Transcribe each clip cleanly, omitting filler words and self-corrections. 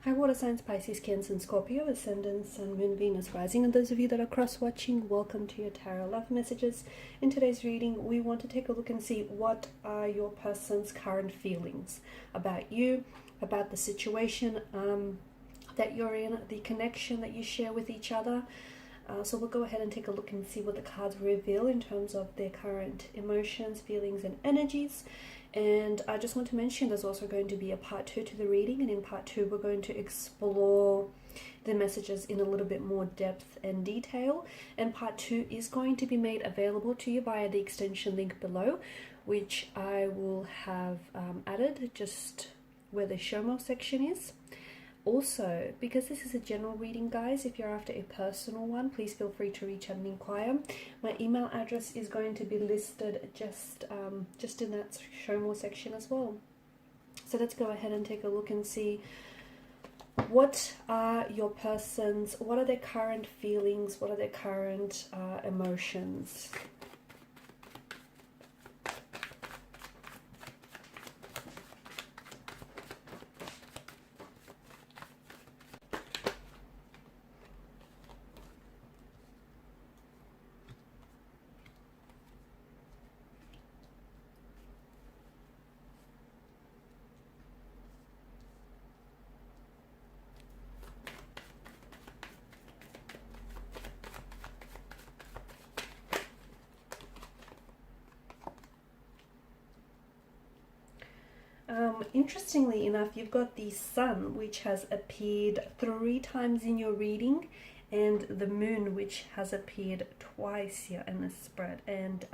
Hi water signs, Pisces, Cancer and Scorpio, Ascendant, Sun, Moon, Venus, Rising. And those of you that are cross-watching, welcome to your Tarot Love Messages. In today's reading, we want to take a look and see what are your person's current feelings about you, about the situation that you're in, the connection that you share with each other. So we'll go ahead and take a look and see what the cards reveal in terms of their current emotions, feelings, and energies. And I just want to mention there's also going to be a part 2 to the reading, and in part 2 we're going to explore the messages in a little bit more depth and detail. And part 2 is going to be made available to you via the extension link below, which I will have added just where the show more section is. Also, because this is a general reading, guys, if you're after a personal one, please feel free to reach out and inquire. My email address is going to be listed just in that show more section as well. So let's go ahead and take a look and see what are your person's, what are their current feelings, what are their current emotions. Interestingly enough, you've got the sun, which has appeared 3 times in your reading, and the moon, which has appeared twice here in this spread. And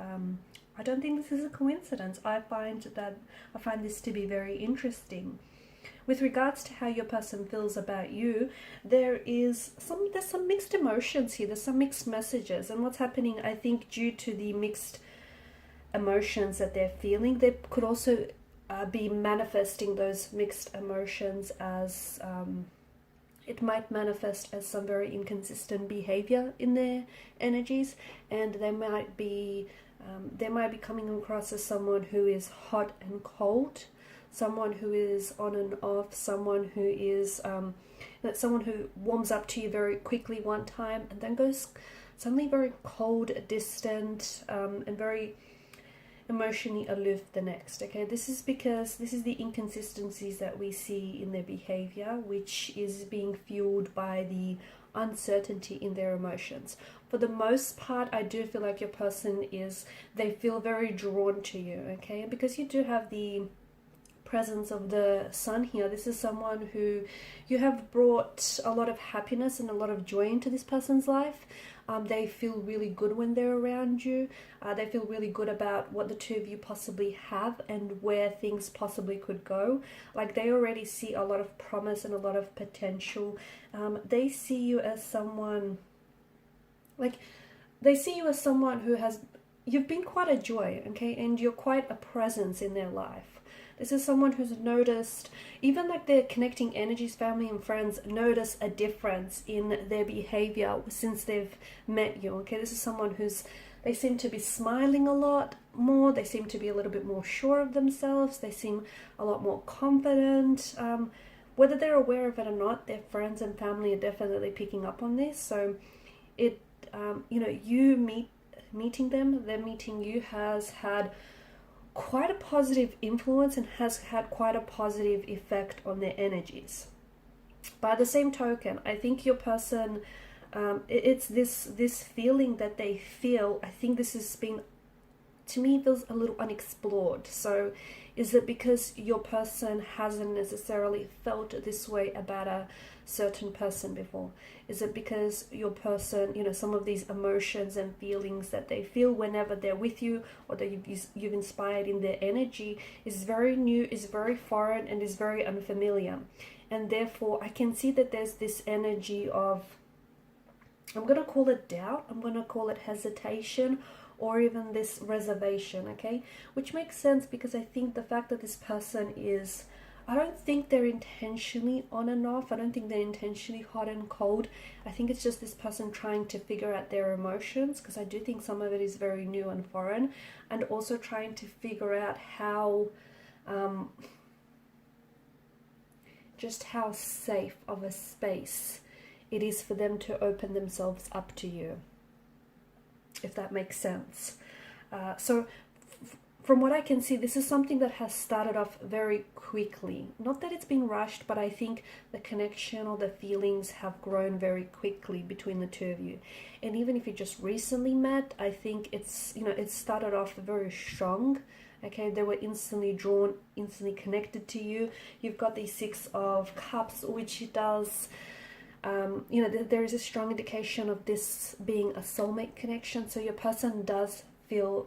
I don't think this is a coincidence. I find this to be very interesting. With regards to how your person feels about you, there's some mixed emotions here. There's some mixed messages, and what's happening, I think, due to the mixed emotions that they're feeling, they could also be manifesting those mixed emotions as it might manifest as some very inconsistent behavior in their energies, and they might be coming across as someone who is hot and cold, someone who is on and off, someone who is someone who warms up to you very quickly one time and then goes suddenly very cold, distant, and very emotionally aloof the next. Okay, this is because this is the inconsistencies that we see in their behavior, which is being fueled by the uncertainty in their emotions. For the most part, I do feel like your person they feel very drawn to you, okay, because you do have the presence of the sun here. This is someone who you have brought a lot of happiness and a lot of joy into this person's life. They feel really good when they're around you. They feel really good about what the two of you possibly have and where things possibly could go. Like, they already see a lot of promise and a lot of potential. They see you as someone, who you've been quite a joy, okay, and you're quite a presence in their life. This is someone who's noticed, even like their connecting energies, family and friends, notice a difference in their behavior since they've met you, okay? This is someone they seem to be smiling a lot more, they seem to be a little bit more sure of themselves, they seem a lot more confident. Whether they're aware of it or not, their friends and family are definitely picking up on this. So you meeting them, them meeting you has had quite a positive influence and has had quite a positive effect on their energies. By the same token, I think your person, it's this feeling that they feel, I think this has been, to me, feels a little unexplored. So is it because your person hasn't necessarily felt this way about a certain person before? Is it because your person, some of these emotions and feelings that they feel whenever they're with you or that you've inspired in their energy is very new, is very foreign, and is very unfamiliar? And therefore, I can see that there's this energy of, I'm going to call it doubt, I'm going to call it hesitation, or even this reservation, okay? Which makes sense, because I think the fact that this person is, I don't think they're intentionally on and off. I don't think they're intentionally hot and cold. I think it's just this person trying to figure out their emotions, because I do think some of it is very new and foreign, and also trying to figure out how just how safe of a space it is for them to open themselves up to you, if that makes sense. So from what I can see, this is something that has started off very quickly. Not that it's been rushed, but I think the connection or the feelings have grown very quickly between the two of you. And even if you just recently met, I think it's, you know, it started off very strong. Okay, they were instantly drawn, instantly connected to you. You've got the Six of Cups, which does, you know, there is a strong indication of this being a soulmate connection. So your person does feel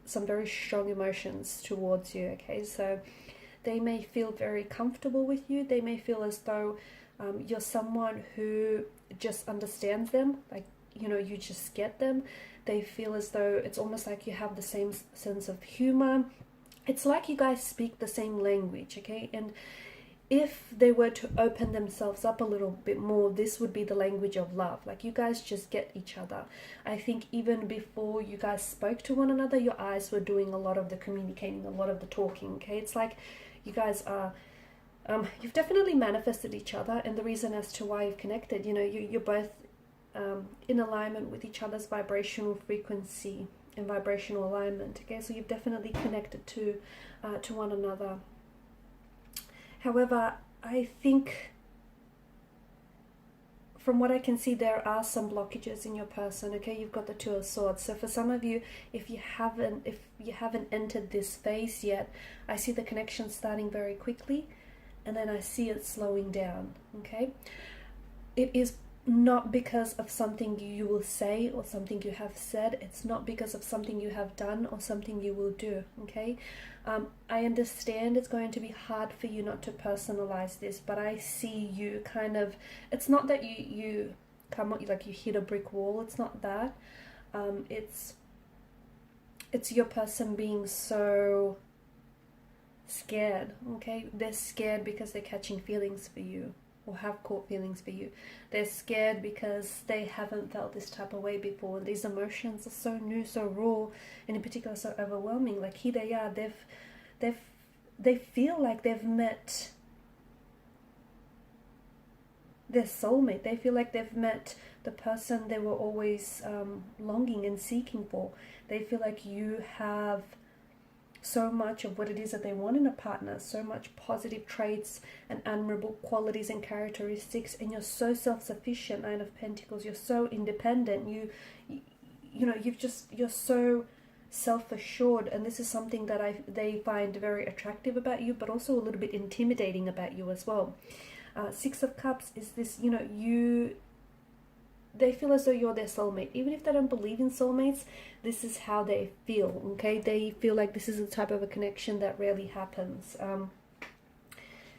some very strong emotions towards you. Okay, so they may feel very comfortable with you. They may feel as though you're someone who just understands them, like, you know, you just get them. They feel as though it's almost like you have the same sense of humor. It's like you guys speak the same language. Okay, and if they were to open themselves up a little bit more, this would be the language of love. Like, you guys just get each other. I think even before you guys spoke to one another, your eyes were doing a lot of the communicating, a lot of the talking. Okay, it's like you guys are, you've definitely manifested each other, and the reason as to why you've connected, you know, you're both in alignment with each other's vibrational frequency and vibrational alignment. Okay, so you've definitely connected to one another. Hahowever, I think from what I can see, there are some blockages in your person. Okay, you've got the Two of Swords. So for some of you, if you haven't entered this phase yet, I see the connection starting very quickly, and then I see it slowing down. Okay, it is not because of something you will say or something you have said. It's not because of something you have done or something you will do. Okay, I understand it's going to be hard for you not to personalize this, but I see you kind of, it's not that you come like you hit a brick wall. It's not that. It's your person being so scared. Okay, they're scared because they're catching feelings for you, or have caught feelings for you. They're scared because they haven't felt this type of way before, and these emotions are so new, so raw, and in particular so overwhelming. Like, here they are, they feel like they've met their soulmate. They feel like they've met the person they were always longing and seeking for. They feel like you have so much of what it is that they want in a partner, so much positive traits and admirable qualities and characteristics, and you're so self-sufficient. Nine of Pentacles, you're so independent, you know, you're so self-assured, and this is something that they find very attractive about you, but also a little bit intimidating about you as well. Six of Cups is this, you know, they feel as though you're their soulmate. Even if they don't believe in soulmates, this is how they feel. Okay, they feel like this is the type of a connection that rarely happens.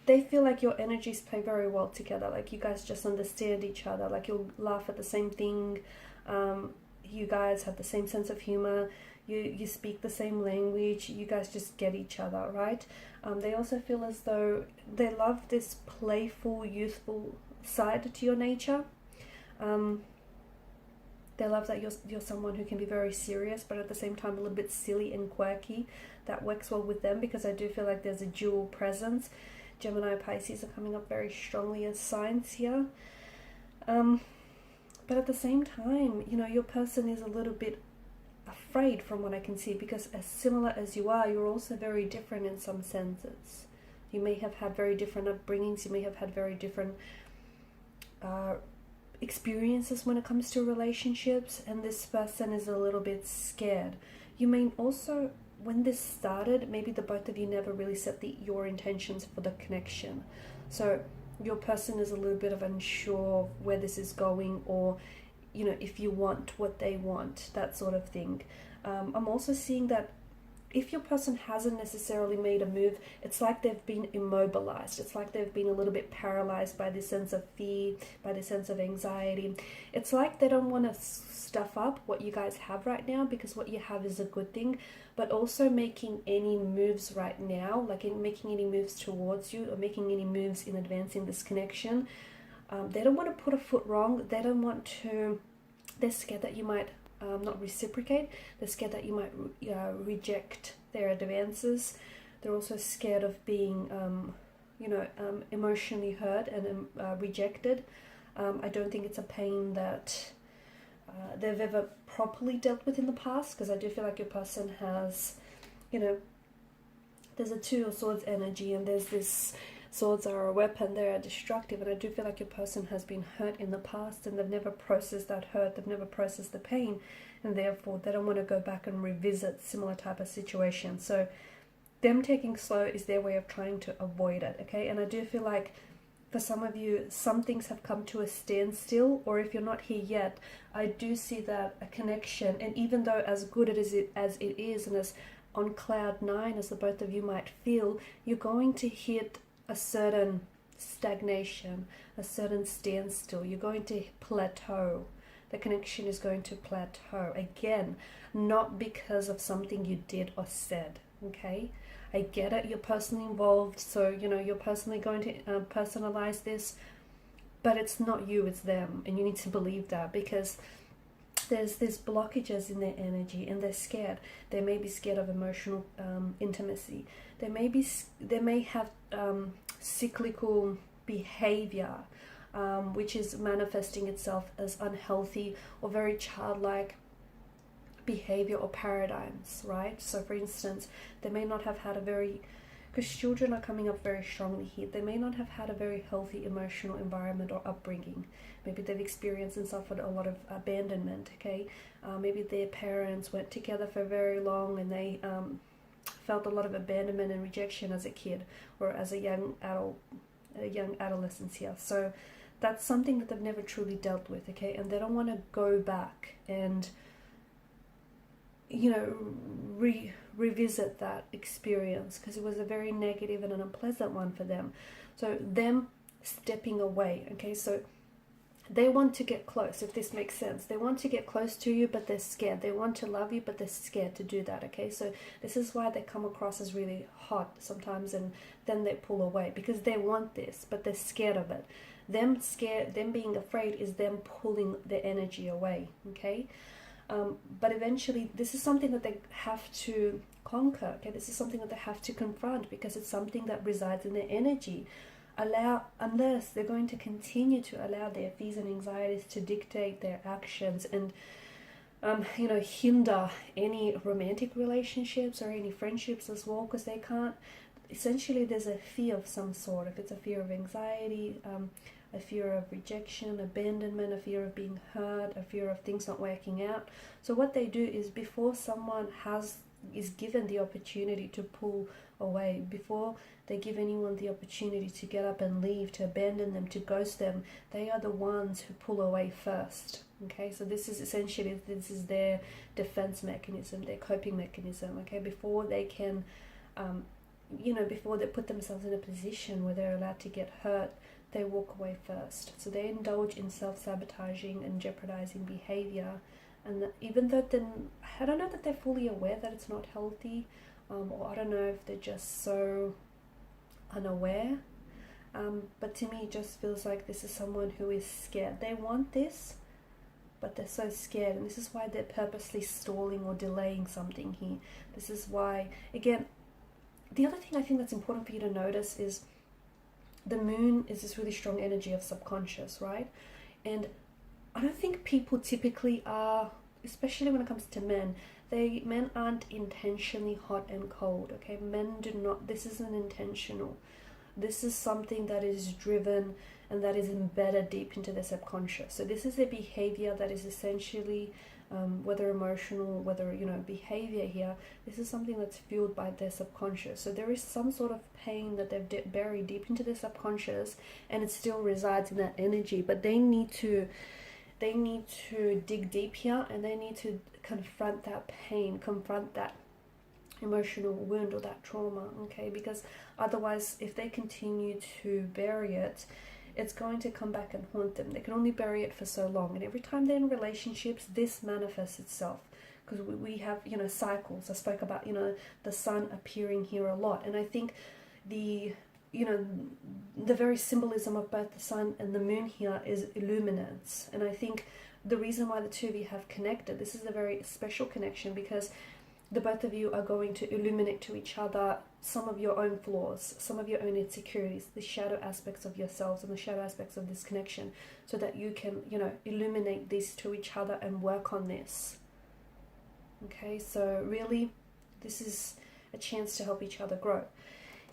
They feel like your energies play very well together. Like, you guys just understand each other. Like, you'll laugh at the same thing. You guys have the same sense of humor. You speak the same language. You guys just get each other, right? They also feel as though they love this playful, youthful side to your nature. They love that you're someone who can be very serious, but at the same time a little bit silly and quirky. That works well with them, because I do feel like there's a dual presence. Gemini, Pisces are coming up very strongly as signs here. But at the same time, you know, your person is a little bit afraid from what I can see, because as similar as you are, you're also very different in some senses. You may have had very different upbringings. You may have had very different experiences when it comes to relationships, and this person is a little bit scared. You may also, when this started, maybe the both of you never really set your intentions for the connection. So your person is a little bit of unsure of where this is going, or, you know, if you want what they want, that sort of thing. I'm also seeing that if your person hasn't necessarily made a move, it's like they've been immobilized. It's like they've been a little bit paralyzed by this sense of fear, by this sense of anxiety. It's like they don't want to stuff up what you guys have right now, because what you have is a good thing, but also making any moves right now, like in making any moves towards you, or making any moves in advancing this connection. They don't want to put a foot wrong. They don't want to, they're scared that you might not reciprocate. They're scared that you might reject their advances. They're also scared of being emotionally hurt and rejected. I don't think it's a pain that they've ever properly dealt with in the past, because I do feel like your person has, there's a Two of Swords energy, and there's this swords are a weapon, they are destructive, and I do feel like your person has been hurt in the past and they've never processed that hurt, they've never processed the pain, and therefore they don't want to go back and revisit similar type of situations. So them taking slow is their way of trying to avoid it, okay? And I do feel like for some of you, some things have come to a standstill, or if you're not here yet, I do see that a connection, and even though as good as it is and as on cloud nine as the both of you might feel, you're going to hit a certain stagnation, a certain standstill. You're going to plateau. The connection is going to plateau. Again, not because of something you did or said, okay? I get it, you're personally involved, so you're personally going to personalize this, but it's not you, it's them, and you need to believe that, because there's blockages in their energy and they're scared. They may be scared of emotional intimacy. They may have cyclical behavior, which is manifesting itself as unhealthy or very childlike behavior or paradigms, right? So for instance, they may not have had a very, because children are coming up very strongly here, they may not have had a very healthy emotional environment or upbringing. Maybe they've experienced and suffered a lot of abandonment, okay? Maybe their parents weren't together for very long and they felt a lot of abandonment and rejection as a kid or as a young adolescence here. So that's something that they've never truly dealt with, okay? And they don't want to go back and revisit that experience, because it was a very negative and an unpleasant one for them. So them stepping away, okay? So they want to get close, if this makes sense. They want to get close to you, but they're scared. They want to love you, but they're scared to do that, okay? So this is why they come across as really hot sometimes, and then they pull away, because they want this, but they're scared of it. Them being afraid is them pulling their energy away, okay? But eventually, this is something that they have to conquer, okay? This is something that they have to confront, because it's something that resides in their energy. Unless they're going to continue to allow their fears and anxieties to dictate their actions and, hinder any romantic relationships or any friendships as well, because they can't, essentially there's a fear of some sort. If it's a fear of anxiety, a fear of rejection, abandonment, a fear of being hurt, a fear of things not working out. So what they do is, before someone is given the opportunity to pull away, before they give anyone the opportunity to get up and leave, to abandon them, to ghost them, they are the ones who pull away first, okay? So this is essentially, this is their defense mechanism, their coping mechanism, okay? Before they can, before they put themselves in a position where they're allowed to get hurt, they walk away first. So they indulge in self-sabotaging and jeopardizing behavior. And even though I don't know that they're fully aware that it's not healthy, or I don't know if they're just so unaware. But to me, it just feels like this is someone who is scared. They want this, but they're so scared. And this is why they're purposely stalling or delaying something here. This is why, again, the other thing I think that's important for you to notice is the moon is this really strong energy of subconscious, right? And I don't think people typically are, especially when it comes to men, men aren't intentionally hot and cold, okay? Men do not, this isn't intentional. This is something that is driven and that is embedded deep into their subconscious. So this is a behavior that is essentially, whether emotional, whether, behavior here, this is something that's fueled by their subconscious. So there is some sort of pain that they've buried deep into their subconscious, and it still resides in that energy, but they need to dig deep here, and they need to confront that pain, confront that emotional wound or that trauma, okay? Because otherwise, if they continue to bury it, it's going to come back and haunt them. They can only bury it for so long, and every time they're in relationships, this manifests itself, because we have, cycles. I spoke about, the sun appearing here a lot, and I think the very symbolism of both the sun and the moon here is illuminance. And I think the reason why the two of you have connected, this is a very special connection, because the both of you are going to illuminate to each other some of your own flaws, some of your own insecurities, the shadow aspects of yourselves and the shadow aspects of this connection, so that you can, you know, illuminate this to each other and work on this. Okay, so really, this is a chance to help each other grow.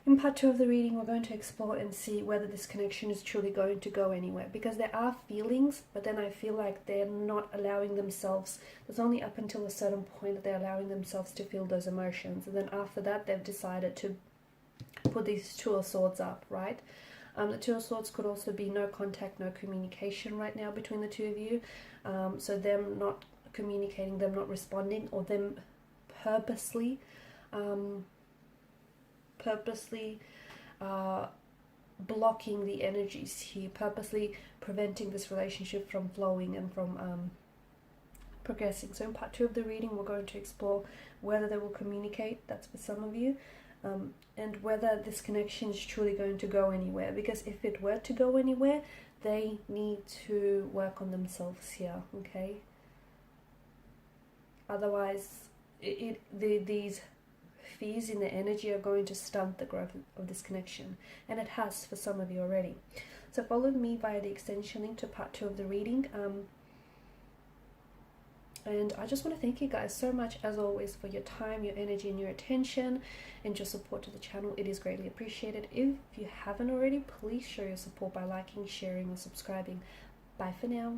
In part 2 of the reading, we're going to explore and see whether this connection is truly going to go anywhere. Because there are feelings, but then I feel like they're not allowing themselves. It's only up until a certain point that they're allowing themselves to feel those emotions. And then after that, they've decided to put these Two of Swords up, right? The Two of Swords could also be no contact, no communication right now between the two of you. So them not communicating, them not responding, or them purposely blocking the energies here, purposely preventing this relationship from flowing and from progressing. So in part 2 of the reading, we're going to explore whether they will communicate, that's for some of you, and whether this connection is truly going to go anywhere. Because if it were to go anywhere, they need to work on themselves here, okay? Otherwise, these fears in the energy are going to stunt the growth of this connection, and it has for some of you already. So follow me via the extension link to part 2 of the reading, and I just want to thank you guys so much as always for your time, your energy and your attention and your support to the channel. It is greatly appreciated. If you haven't already, please show your support by liking, sharing and subscribing. Bye for now.